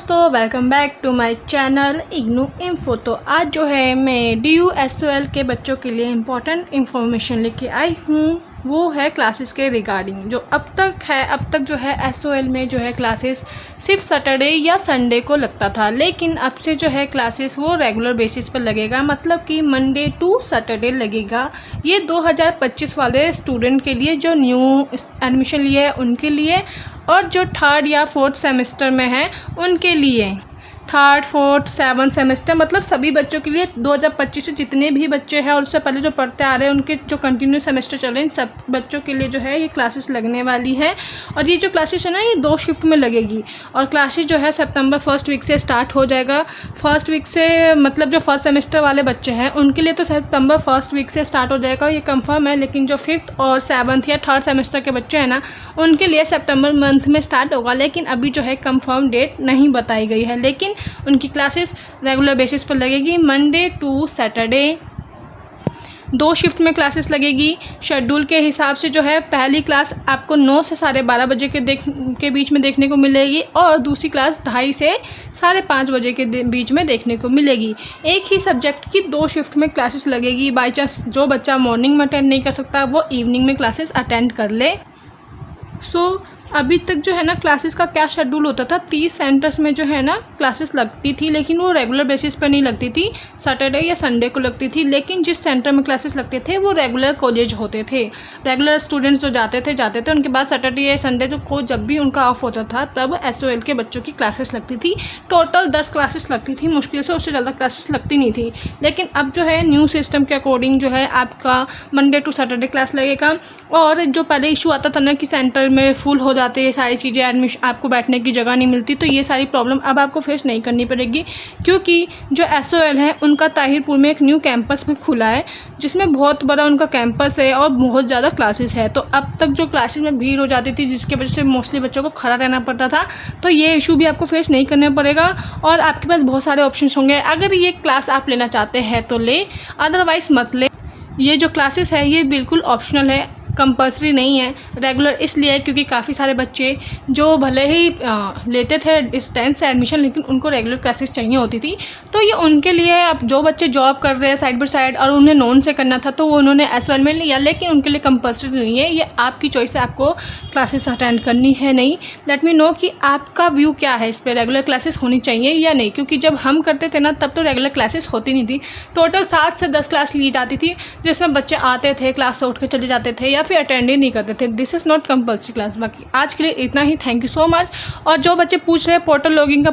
दोस्तों, welcome back to my channel IGNOU info. तो आज जो है मैं DU SOL के बच्चों के लिए इम्पोर्टेंट इन्फॉर्मेशन लेके आई हूँ। वो है क्लासेस के रिगार्डिंग। जो अब तक जो है SOL में जो है क्लासेस सिर्फ सैटरडे या संडे को लगता था, लेकिन अब से जो है क्लासेस वो रेगुलर बेसिस पर लगेगा, मतलब कि मंडे टू सैटरडे लगेगा। ये 2025 वाले स्टूडेंट के लिए जो न्यू एडमिशन लिए है उनके लिए, और जो थर्ड या फोर्थ सेमेस्टर में है उनके लिए। थर्ड, फोर्थ, सेवन्थ सेमेस्टर मतलब सभी बच्चों के लिए 2025 से जितने भी बच्चे हैं और उससे पहले जो पढ़ते आ रहे हैं उनके जो कंटिन्यू सेमेस्टर चल रहे हैं, सब बच्चों के लिए जो है ये क्लासेस लगने वाली है। और ये जो क्लासेस है ना, ये 2 शिफ्ट में लगेगी। और क्लासेस जो है सितंबर फर्स्ट वीक से स्टार्ट हो जाएगा। फर्स्ट वीक से मतलब जो फर्स्ट सेमेस्टर वाले बच्चे हैं उनके लिए तो सितंबर फर्स्ट वीक से स्टार्ट हो जाएगा, ये कंफर्म है। लेकिन जो फिफ्थ और सेवन्थ या थर्ड सेमेस्टर के बच्चे हैं ना, उनके लिए सितंबर मंथ में स्टार्ट होगा। लेकिन अभी जो है कंफर्म डेट नहीं बताई गई है, लेकिन उनकी क्लासेस रेगुलर बेसिस पर लगेगी मंडे टू सैटरडे। 2 शिफ्ट में क्लासेस लगेगी। शेड्यूल के हिसाब से जो है पहली क्लास आपको 9 से 12:30 बजे के बीच में देखने को मिलेगी, और दूसरी क्लास 2:30 से 5:30 बजे के बीच में देखने को मिलेगी। एक ही सब्जेक्ट की 2 शिफ्ट में क्लासेस लगेगी। बाई चांस जो बच्चा मॉर्निंग में अटेंड नहीं कर सकता वो इवनिंग में क्लासेस अटेंड कर ले। अभी तक जो है ना क्लासेस का क्या शेड्यूल होता था, 30 सेंटर्स में जो है ना क्लासेस लगती थी, लेकिन वो रेगुलर बेसिस पर नहीं लगती थी, सैटरडे या संडे को लगती थी। लेकिन जिस सेंटर में क्लासेस लगते थे वो रेगुलर कॉलेज होते थे। रेगुलर स्टूडेंट्स जो जाते थे उनके बाद सैटरडे या संडे को जब भी उनका ऑफ होता था तब SOL के बच्चों की क्लासेस लगती थी। टोटल 10 क्लासेस लगती थी, मुश्किल से उससे ज़्यादा क्लासेस लगती नहीं थी। लेकिन अब जो है न्यू सिस्टम के अकॉर्डिंग जो है आपका मंडे टू सैटरडे क्लास लगेगा। और जो पहले इशू आता था ना कि सेंटर में फुल हो जाते हैं सारी चीज़ें, एडमिशन आपको बैठने की जगह नहीं मिलती, तो ये सारी प्रॉब्लम अब आपको फेस नहीं करनी पड़ेगी, क्योंकि जो SOL है उनका ताहिरपुर में एक न्यू कैंपस भी खुला है, जिसमें बहुत बड़ा उनका कैंपस है और बहुत ज़्यादा क्लासेस है। तो अब तक जो क्लासेस में भीड़ हो जाती थी जिसकी वजह से मोस्टली बच्चों को खड़ा रहना पड़ता था, तो ये इशू भी आपको फेस नहीं करना पड़ेगा। और आपके पास बहुत सारे ऑप्शन होंगे। अगर ये क्लास आप लेना चाहते हैं तो ले, अदरवाइज़ मत ले। ये जो क्लासेस है ये बिल्कुल ऑप्शनल है, कंपल्सरी नहीं है। रेगुलर इसलिए क्योंकि काफ़ी सारे बच्चे जो भले ही लेते थे डिस्टेंस से एडमिशन, लेकिन उनको रेगुलर क्लासेस चाहिए होती थी। तो ये उनके लिए, अब जो बच्चे जॉब कर रहे हैं साइड बाय साइड और उन्हें नॉन से करना था तो वो उन्होंने SOL में लिया, लेकिन उनके लिए कंपल्सरी नहीं है। ये आपकी चॉइस है, आपको क्लासेस अटेंड करनी है नहीं। लेट मी नो कि आपका व्यू क्या है इस पर, रेगुलर क्लासेस होनी चाहिए या नहीं। क्योंकि जब हम करते थे ना तब तो रेगुलर क्लासेस होती नहीं थी। टोटल 7 से 10 क्लास ली जाती थी, जिसमें बच्चे आते थे, क्लास से उठ के चले जाते थे या फिर अटेंड ही नहीं करते थे। This is not compulsory class. बाकी आज के लिए इतना ही। Thank you so much. और जो बच्चे पूछ रहे हैं पोर्टल लॉगिन का